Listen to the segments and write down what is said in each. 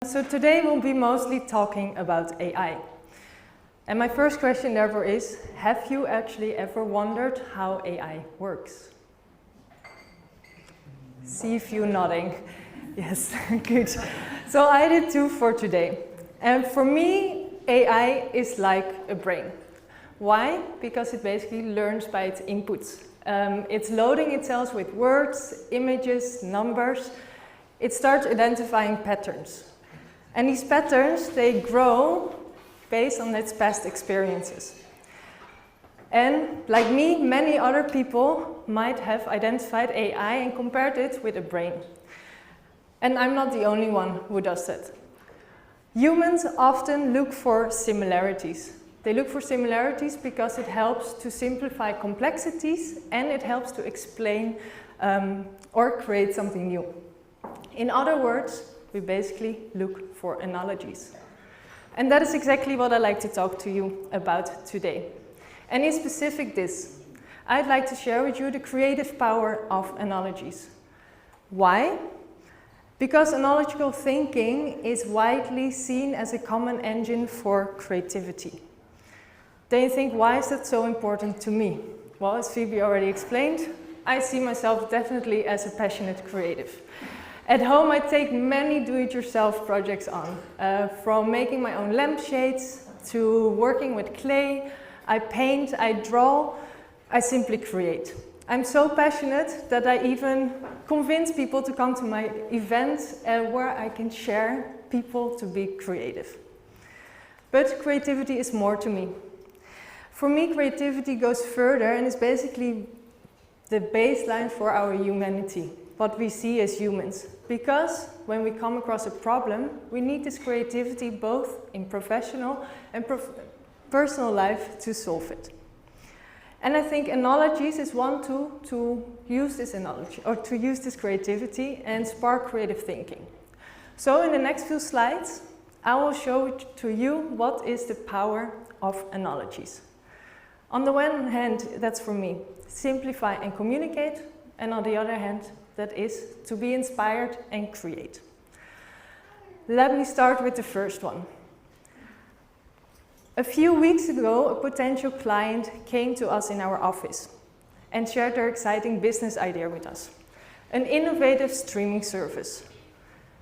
So today we'll be mostly talking about AI. And my first question therefore is, have you actually ever wondered how AI works? See a few nodding. Yes, good. So I did too for today. And for me, AI is like a brain. Why? Because it basically learns by its inputs. It's loading itself with words, images, numbers. It starts identifying patterns. And these patterns, they grow based on its past experiences. And like me, many other people might have identified AI and compared it with a brain. And I'm not the only one who does that. Humans often look for similarities. They look for similarities because it helps to simplify complexities and it helps to explain or create something new. In other words, we basically look for analogies. And that is exactly what I'd like to talk to you about today. And in specific this, I'd like to share with you the creative power of analogies. Why? Because analogical thinking is widely seen as a common engine for creativity. Then you think, why is that so important to me? Well, as Phoebe already explained, I see myself definitely as a passionate creative. At home, I take many do-it-yourself projects on, from making my own lampshades to working with clay. I paint, I draw, I simply create. I'm so passionate that I even convince people to come to my events where I can share people to be creative. But creativity is more to me. For me, creativity goes further and is basically the baseline for our humanity, what we see as humans. Because when we come across a problem, we need this creativity both in professional and personal life to solve it. And I think Analogies is one tool to use this analogy, or to use this creativity and spark creative thinking. So in the next few slides, I will show to you what is the power of analogies. On the one hand, that's for me, simplify and communicate, and on the other hand, that is to be inspired and create. Let me start with the first one. A few weeks ago, a potential client came to us in our office and shared their exciting business idea with us. An innovative streaming service.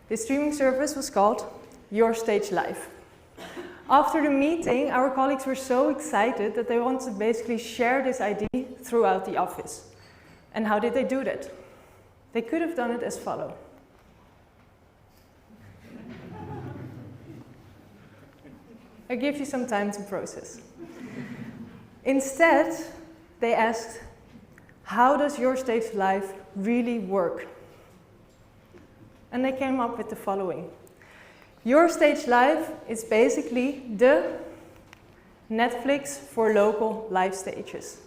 The streaming service was called Your Stage Live. After the meeting, our colleagues were so excited that they wanted to basically share this idea throughout the office. And how did they do that? They could have done it as follows. I give you some time to process. Instead, they asked, how does Your Stage Live really work? And they came up with the following. Your Stage Live is basically the Netflix for local live stages.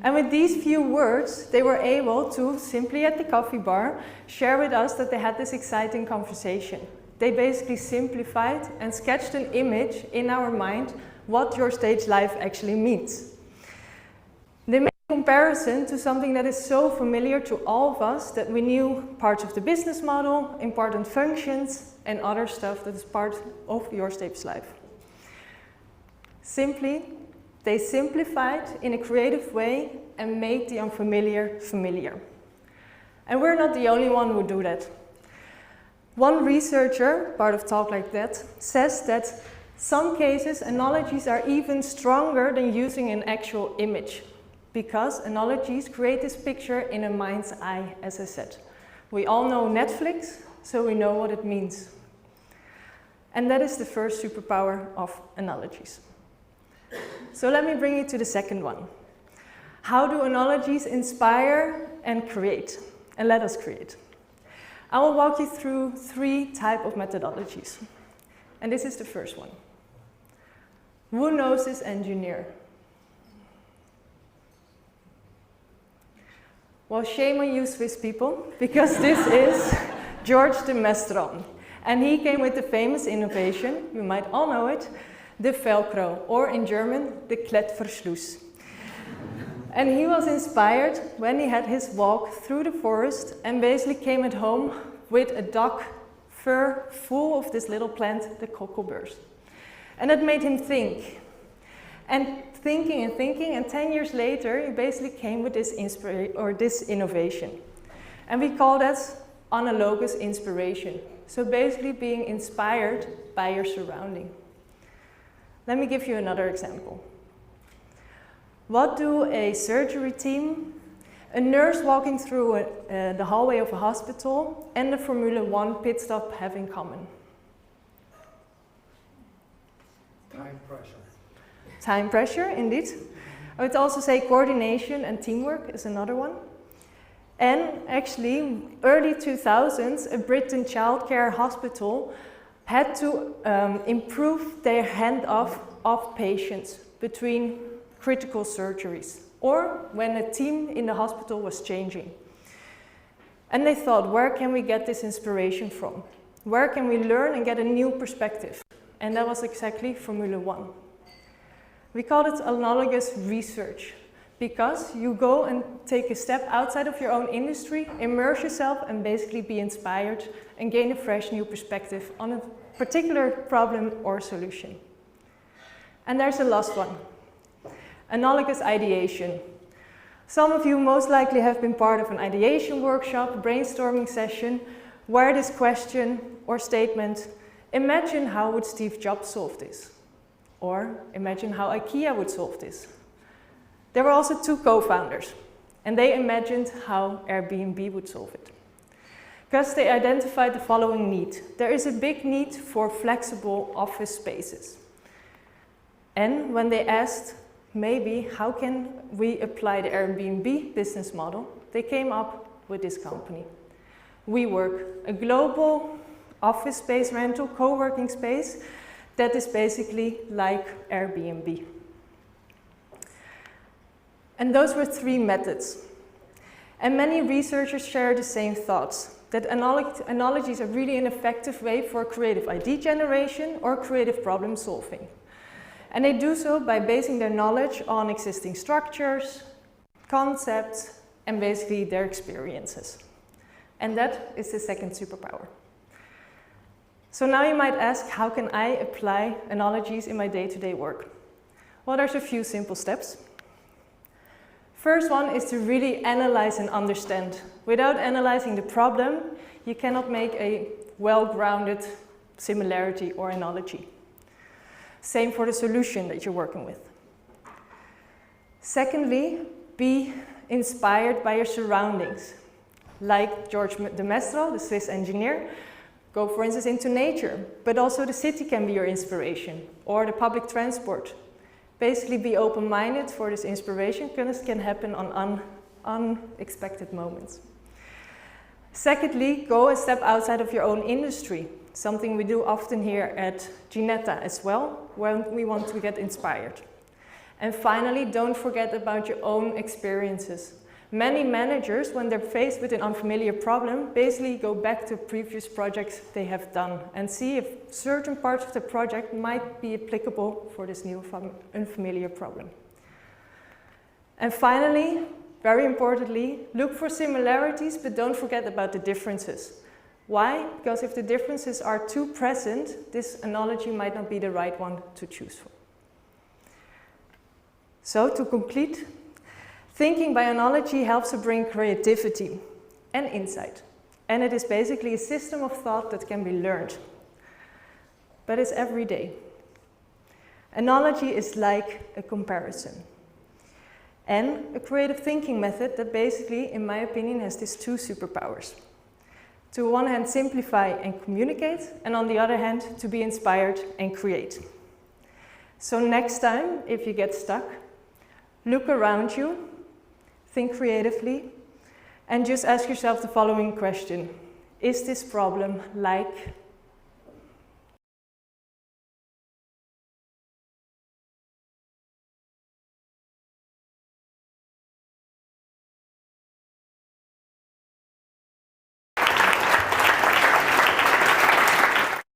And with these few words, they were able to, simply at the coffee bar, share with us that they had this exciting conversation. They basically simplified and sketched an image in our mind what Your Stage Live actually means. They made a comparison to something that is so familiar to all of us that we knew parts of the business model, important functions, and other stuff that is part of Your Stage Live. Simply, they simplified in a creative way and made the unfamiliar familiar. And we're not the only one who do that. One researcher, part of Talk Like That, says that some cases analogies are even stronger than using an actual image, because analogies create this picture in a mind's eye, as I said. We all know Netflix, so we know what it means. And that is the first superpower of analogies. So let me bring you to the second one. How do analogies inspire and create? And let us create. I will walk you through 3 types of methodologies. And this is the first one. Who knows this engineer? Well, shame on you Swiss people, because this is George de Mestron. And he came with the famous innovation, you might all know it, the Velcro, or in German, the Klettverschluss. And he was inspired when he had his walk through the forest and basically came at home with a dog fur full of this little plant, the cockleburs. And it made him think. And thinking and thinking, and 10 years later, he basically came with this innovation. And we call that analogous inspiration. So basically being inspired by your surrounding. Let me give you another example. What do a surgery team, a nurse walking through the hallway of a hospital, and the Formula 1 pit stop have in common? Time pressure. Time pressure, indeed. I would also say coordination and teamwork is another one. And actually, early 2000s, a Britain childcare hospital had to improve their handoff of patients between critical surgeries, or when a team in the hospital was changing. And they thought, where can we get this inspiration from? Where can we learn and get a new perspective? And that was exactly Formula 1. We called it analogous research, because you go and take a step outside of your own industry, immerse yourself, and basically be inspired and gain a fresh new perspective on a particular problem or solution. And there's the last one, analogous ideation. Some of you most likely have been part of an ideation workshop, brainstorming session, where this question or statement, imagine how would Steve Jobs solve this? Or imagine how IKEA would solve this. There were also two co-founders, and they imagined how Airbnb would solve it. Because they identified the following need. There is a big need for flexible office spaces. And when they asked, maybe, how can we apply the Airbnb business model, they came up with this company. WeWork, a global office space rental, co-working space that is basically like Airbnb. And those were three methods. And many researchers share the same thoughts, that analogies are really an effective way for creative idea generation or creative problem solving. And they do so by basing their knowledge on existing structures, concepts, and basically their experiences. And that is the second superpower. So now you might ask, how can I apply analogies in my day-to-day work? Well, there's a few simple steps. First one is to really analyze and understand. Without analyzing the problem, you cannot make a well-grounded similarity or analogy. Same for the solution that you're working with. Secondly, be inspired by your surroundings. Like George de Mestral, the Swiss engineer, go for instance into nature, but also the city can be your inspiration, or the public transport. Basically be open-minded for this inspiration, because it can happen on unexpected moments. Secondly, go a step outside of your own industry, something we do often here at Ginetta as well, when we want to get inspired. And finally, don't forget about your own experiences. Many managers, when they're faced with an unfamiliar problem, basically go back to previous projects they have done and see if certain parts of the project might be applicable for this new unfamiliar problem. And finally, very importantly, look for similarities, but don't forget about the differences. Why? Because if the differences are too present, this analogy might not be the right one to choose for. So to complete, thinking by analogy helps to bring creativity and insight. And it is basically a system of thought that can be learned. But it's every day. Analogy is like a comparison. And a creative thinking method that basically, in my opinion, has these two superpowers. To one hand, simplify and communicate, and on the other hand, to be inspired and create. So next time, if you get stuck, look around you, think creatively, and just ask yourself the following question. Is this problem like